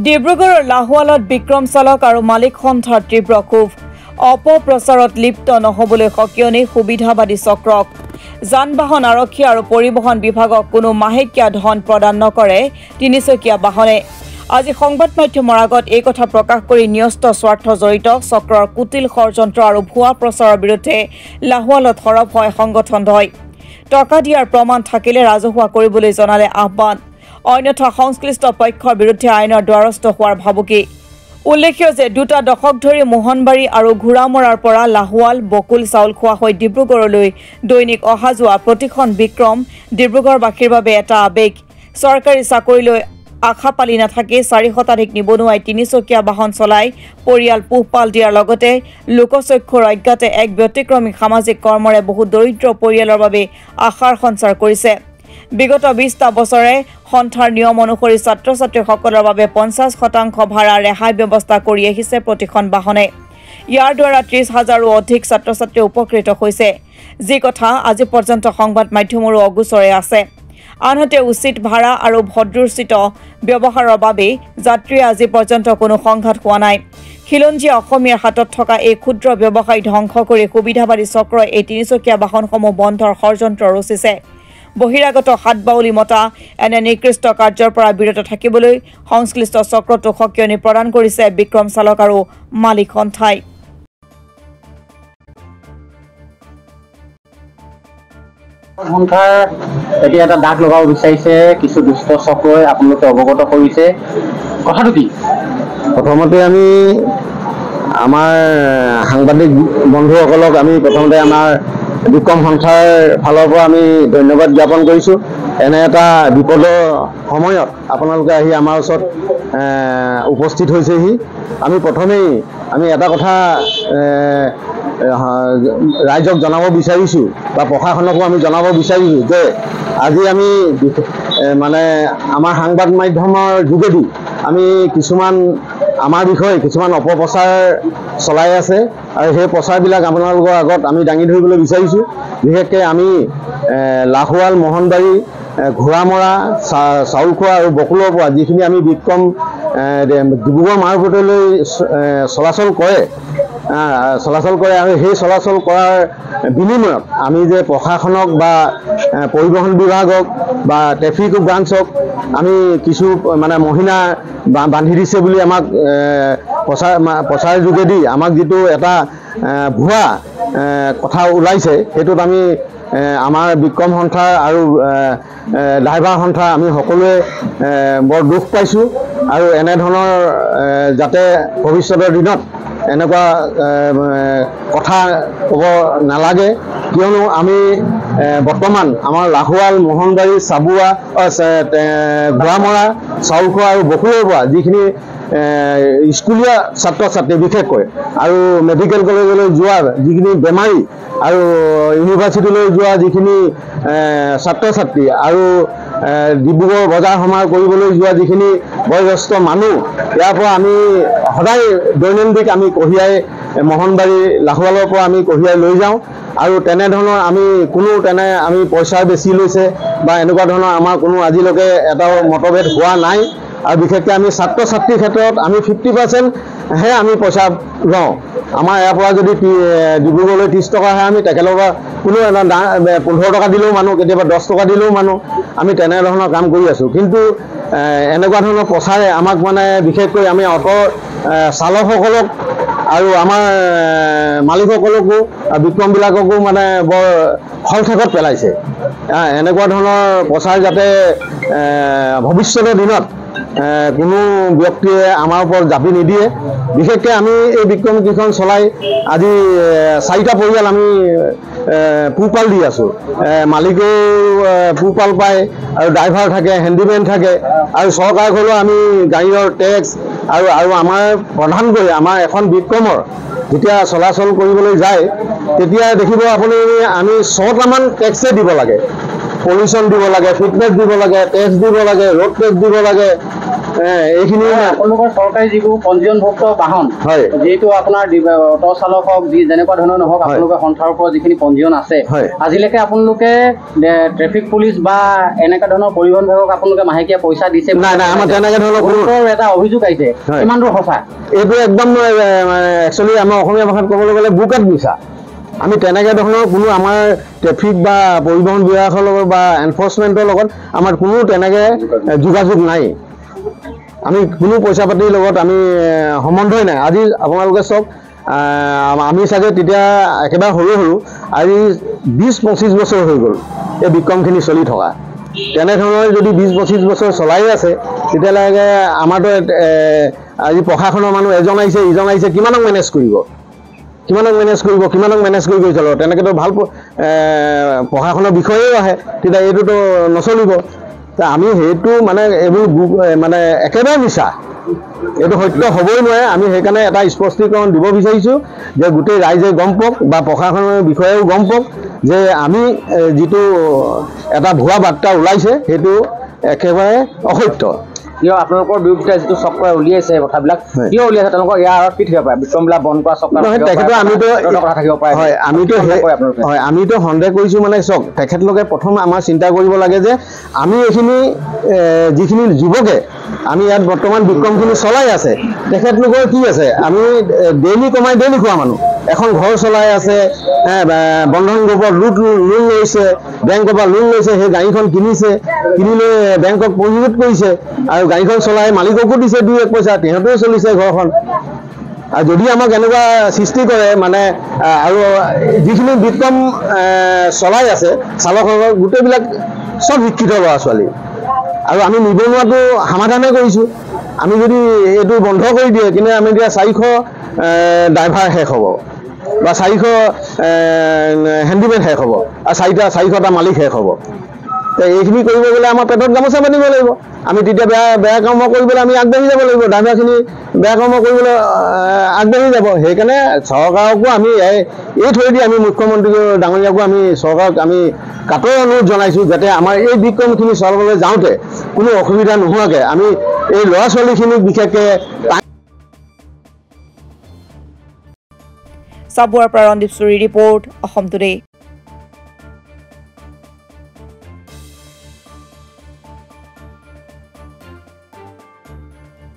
ডিব্ৰুগড়ৰ লাহোৱালত বিক্ৰম চালক আৰু মালিক সন্থাৰ তীব্ৰ ক্ষোভ অপপ্ৰচাৰত লিপ্ত নহবলৈ সকিয়নি সুবিধাবাদী চক্ৰক যান বাহন আৰক্ষী আৰু পৰিবহণ বিভাগক কোনো মাহেকীয়া ধন প্ৰদান নকৰে তিনিচকীয়া বাহনে আজি সংবাদ মাধ্যমৰ আগত এই কথা প্ৰকাশ কৰি ন্যস্ত স্বাৰ্থ জড়িত চক্ৰৰ কুটিল ষড়যন্ত্ৰ আৰু ভুৱা প্ৰচাৰৰ বিৰুদ্ধে লাহোৱালত সৰব হয় সংগঠনদ্বয় টকা দিয়াৰ প্ৰমাণ থাকিলে ৰাজহুৱা কৰিবলৈ জনালে আহ্বান অন্যথা সংশ্লিষ্ট পক্ষৰ বিৰুদ্ধে আইনৰ দ্বাৰস্থ হোৱাৰ ভাবুকি উল্লেখ্য যে দুটা দশক ধৰি মোহনবাৰী আৰু ঘোৰামৰাৰ পৰা লাহোৱাল বকুল চাউল খোৱা হৈ ডিব্ৰুগড়লৈ দৈনিক অহা যোৱা প্ৰতিখন বিক্ৰম ডিব্ৰুগড়বাসীৰ বাবে এটা আবেগ চৰকাৰী চাকৰিলৈ আশা পালি নাথাকি 4 শতাধিক নিবনুৱাই তিনিচকীয়া বাহন চলাই পৰিয়াল পোহপাল দিয়াৰ লগতে লোকচক্ষুৰ অজ্ঞাতে এক ব্যতিক্ৰমী সামাজিক কৰ্মৰে বহু দৰিদ্ৰ পৰিয়ালৰ বাবে আশাৰ সঞ্চাৰ কৰিছে বিগত 20টা বছৰে সন্থাৰ নিয়ম অনুসৰি ছাত্ৰ-ছাত্ৰীসকলৰ বাবে 50% ভাড়া ৰেহাই ব্যৱস্থা কৰি আহিছে প্ৰতিখন বাহনে ইয়াৰ দ্বাৰা 30,000ৰো অধিক ছাত্ৰ-ছাত্ৰী উপকৃত হৈছে যি কথা আজি পৰ্যন্ত সংবাদ মাধ্যমৰো অগুচৰে আছে আনহাতে উচিত ভাড়া আৰু ভদ্ৰুচিত ব্যৱহাৰৰ বাবে যাত্ৰী আজি পৰ্যন্ত কোনো সংঘাত হোৱা নাই খিলঞ্জীয়া অসমীয়াৰ হাতত থকা এই ক্ষুদ্ৰ ব্যৱসায় ধ্বংস কৰি সুবিধাবাদী চক্ৰই এই তিনিচকীয়া বাহনসমূহ বন্ধৰ ষড়যন্ত্ৰ ৰচিছে বহিৰাগত হাতবাউলি মতা এনে নিকৃষ্ট কাৰ্যৰ পৰা বিৰত থাকিবলৈ সংশ্লিষ্ট চক্ৰটোক সকিয়নি প্ৰদান কৰিছে বিক্ৰম চালক আৰু মালিক সন্থাই সন্থাৰ এতিয়া এটা দাগ লগাব বিচাৰিছে কিছু দুষ্ট চক্ৰই আপোনালোকে অৱগত কৰিছে কথাটো কি প্ৰথমতে আমি আমাৰ সাংবাদিক বন্ধুসকলক আমি প্ৰথমতে আমাৰ বিক্ৰম সন্থাৰ ফালৰ পৰা আমি ধন্যবাদ জ্ঞাপন কৰিছোঁ এনে এটা বিপদৰ সময়ত আপোনালোকে আহি আমাৰ ওচৰত উপস্থিত হৈছেহি আমি প্ৰথমেই আমি এটা কথা ৰাইজক জনাব বিচাৰিছোঁ বা প্ৰশাসনকো আমি জনাব বিচাৰিছোঁ যে আজি আমি মানে আমাৰ সংবাদ মাধ্যমৰ যোগেদি আমি কিছুমান আমাৰ বিষয়ে কিছুমান অপপ্ৰচাৰ চলাই আছে আৰু সেই প্ৰচাৰবিলাক আপোনালোকৰ আগত আমি দাঙি ধৰিবলৈ বিচাৰিছোঁ বিশেষকৈ আমি লাহোৱাল মোহনবাৰী ঘোৰামৰা চাউলখোৱা আৰু বকুলৰ পৰা যিখিনি আমি বিক্ৰম ডিব্ৰুগড় মাৰপটলৈ চলাচল কৰে আৰু সেই চলাচল কৰাৰ বিনিময়ত আমি যে প্ৰশাসনক বা পৰিবহণ বিভাগক বা ট্ৰেফিক ব্ৰাঞ্চক আমি কিছু মানে মহিলা বান্ধি দিছে বুলি আমাক প্ৰচাৰ যোগেদি আমাক যিটো এটা ভুৱা কথা ওলাইছে সেইটোত আমি আমাৰ বিক্ৰম সন্থা আৰু ড্ৰাইভাৰ সন্থা আমি সকলোৱে বৰ দুখ পাইছোঁ আৰু এনেধৰণৰ যাতে ভৱিষ্যতৰ দিনত এনেকুৱা কথা ক'ব নালাগে কিয়নো আমি বৰ্তমান আমাৰ লাহোৱাল মোহনবাৰী চাবুৱা ঘোৰামৰা চাউলখোৱা আৰু বকুলৰ পৰা যিখিনি স্কুলীয়া ছাত্ৰ ছাত্ৰী বিশেষকৈ আৰু মেডিকেল কলেজলৈ যোৱা যিখিনি বেমাৰী আৰু ইউনিভাৰ্চিটিলৈ যোৱা যিখিনি ছাত্ৰ ছাত্ৰী আৰু ডিব্ৰুগড় বজাৰ সমাৰ কৰিবলৈ যোৱা যিখিনি বয়োজ্যেষ্ঠ মানুহ ইয়াৰ পৰা আমি সদায় দৈনন্দিন আমি কঢ়িয়াই মোহনবাৰী লাহোৱালৰ পৰা আমি কঢ়িয়াই লৈ যাওঁ আৰু তেনেধৰণৰ আমি আমি পইচা বেছি লৈছে বা এনেকুৱা ধৰণৰ আমাৰ কোনো আজিলৈকে এটা মতভেদ হোৱা নাই আৰু বিশেষকৈ আমি ছাত্ৰ ছাত্ৰীৰ ক্ষেত্ৰত আমি 50%হে আমি পইচা লওঁ আমাৰ ইয়াৰ পৰা যদি ডিব্ৰুগড়লৈ 30 টকা আহে আমি তেখেতৰ পৰা কোনো 15 টকা দিলেও মানুহ কেতিয়াবা 10 টকা দিলেও মানুহ আমি তেনেধৰণৰ কাম কৰি আছোঁ কিন্তু এনেকুৱা ধৰণৰ প্ৰচাৰে আমাক মানে বিশেষকৈ আমি অটো চালকসকলক আৰু আমাৰ মালিকসকলকো বিক্ৰমবিলাককো মানে বৰ খলঠেকত পেলাইছে এনেকুৱা ধৰণৰ প্ৰচাৰ যাতে ভৱিষ্যতৰ দিনত কোনো ব্যক্তিয়ে আমাৰ ওপৰত জাপি নিদিয়ে বিশেষকৈ আমি এই বিক্ৰম কেইখন চলাই আজি 4টা পৰিয়াল আমি পোহপাল দি আছোঁ মালিকেও পোহপাল পায় আৰু ড্ৰাইভাৰ থাকে হেণ্ডিমেন থাকে আৰু চৰকাৰ ঘৰলৈ আমি গাড়ীৰ টেক্স আৰু আমাৰ প্ৰধানকৈ আমাৰ এখন বিক্ৰমৰ যেতিয়া চলাচল কৰিবলৈ যায় তেতিয়া দেখিব আপুনি আমি 6টামান টেক্সে দিব লাগে পলিউশ্যন দিব লাগে ফিটনেছ দিব লাগে টেক্স দিব লাগে ৰোড টেক্স দিব লাগে এইখিনি আপোনালোকৰ চৰকাৰী যিবোৰ পঞ্জীয়নভুক্ত বাহন হয় যিহেতু আপোনাৰ অটো চালক হওক যি যেনেকুৱা ধৰণৰ নহওক আপোনালোকে সন্থাৰ ওপৰত যিখিনি পঞ্জীয়ন আছে আজিলৈকে আপোনালোকে ট্ৰেফিক পুলিচ বা এনেকুৱা ধৰণৰ পৰিবহণ বিভাগক আপোনালোকে মাহেকীয়া পইচা দিছে নাই নাই আমাৰ তেনেকৈ ধৰণৰ কোনো এটা অভিযোগ আহিছে কিমান দূৰ সঁচা এইটো একদম একচুৱেলি আমাৰ অসমীয়া ভাষাত ক'বলৈ গ'লে বুকাত মিছা আমি তেনেকৈ ধৰণৰ কোনো আমাৰ ট্ৰেফিক বা পৰিবহণ বিভাগৰ লগত বা এনফৰ্চমেণ্টৰ লগত আমাৰ কোনো তেনেকৈ যোগাযোগ নাই আমি কোনো পইচা পাতিৰ লগত আমি সম্বন্ধই নাই আজি আপোনালোকে চাওক আমি চাগে তেতিয়া একেবাৰে সৰু আজি 20-25 বছৰ হৈ গ'ল এই বিক্ৰমখিনি চলি থকা তেনেধৰণৰ যদি 20-25 বছৰ চলাই আছে তেতিয়ালৈকে আমাৰতো আজি প্ৰশাসনৰ মানুহ এজন আহিছে ইজন আহিছে কিমানক মেনেজ কৰিব কিমানক মেনেজ কৰি চলিব তেনেকৈতো ভাল প্ৰশাসনৰ বিষয়েও আহে তেতিয়া এইটোতো নচলিব আমি সেইটো মানে এইবোৰ মানে একেবাৰে মিছা এইটো সত্য হ'বই নোৱাৰে আমি সেইকাৰণে এটা স্পষ্টীকৰণ দিব বিচাৰিছোঁ যে গোটেই ৰাইজে গম পাওক বা প্ৰশাসনৰ বিষয়েও গম পাওক যে আমি যিটো এটা ভুৱা বাৰ্তা ওলাইছে সেইটো একেবাৰে অসত্য কিয় আপোনালোকৰ বিৰুদ্ধে যিটো চক্ৰই উলিয়াইছে কথাবিলাক কিয় উলিয়াইছে তেওঁলোকৰ ইয়াৰ আঁৰত কি থাকিব পাৰে বিক্ৰমবিলাক বন্ধ কৰা চক্ৰ তেখেতৰ আমিতো সন্দেহ কৰিছোঁ মানে চাওক তেখেতলোকে প্ৰথম আমাৰ চিন্তা কৰিব লাগে যে আমি এইখিনি যিখিনি যুৱকে আমি ইয়াত বৰ্তমান বিক্ৰমখিনি চলাই আছে তেখেতলোকৰ কি আছে আমি ডেইলি কমাই ডেইলি খোৱা মানুহ এখন ঘৰ চলাই আছে বন্ধন গ্ৰুপৰ লোন লৈছে বেংকৰ পৰা লোন লৈছে সেই গাড়ীখন কিনি লৈ বেংকক পঞ্জীয়ন কৰিছে আৰু গাড়ীখন চলাই মালিককো দিছে 2-1 পইচা তেহঁতেও চলিছে ঘৰখন আৰু যদি আমাক এনেকুৱা সৃষ্টি কৰে মানে আৰু যিখিনি বিক্ৰম চলাই আছে চালকসকল গোটেইবিলাক চব শিক্ষিত ল'ৰা ছোৱালী আৰু আমি নিবনুৱাটো সমাধানে কৰিছোঁ আমি যদি এইটো বন্ধ কৰি দিয়ে কিন্তু আমি এতিয়া 400 ড্ৰাইভাৰ শেষ হ'ব বা 400 হেণ্ডিমেন শেষ হ'ব আৰু 400টা মালিক শেষ হ'ব এইখিনি কৰিব গ'লে আমাৰ পেটত গামোচা বান্ধিব লাগিব আমি তেতিয়া বেয়া কৰ্ম কৰিবলৈ আমি আগবাঢ়ি যাব লাগিব ড্ৰাইভাৰখিনি বেয়া কৰ্ম কৰিবলৈ আগবাঢ়ি যাব সেইকাৰণে চৰকাৰকো আমি এই থৈ দি আমি মুখ্যমন্ত্ৰী ডাঙৰীয়াকো আমি চৰকাৰক আমি কাটৰ অনুৰোধ জনাইছোঁ যাতে আমাৰ এই বিক্ৰমখিনি চলাবলৈ যাওঁতে কোনো অসুবিধা নোহোৱাকৈ আমি এই ল'ৰা ছোৱালীখিনিক বিশেষকৈ চাবুৱাৰ পৰা ৰঞ্জীৱ চুৰি ৰিপৰ্ট অসম টুডে।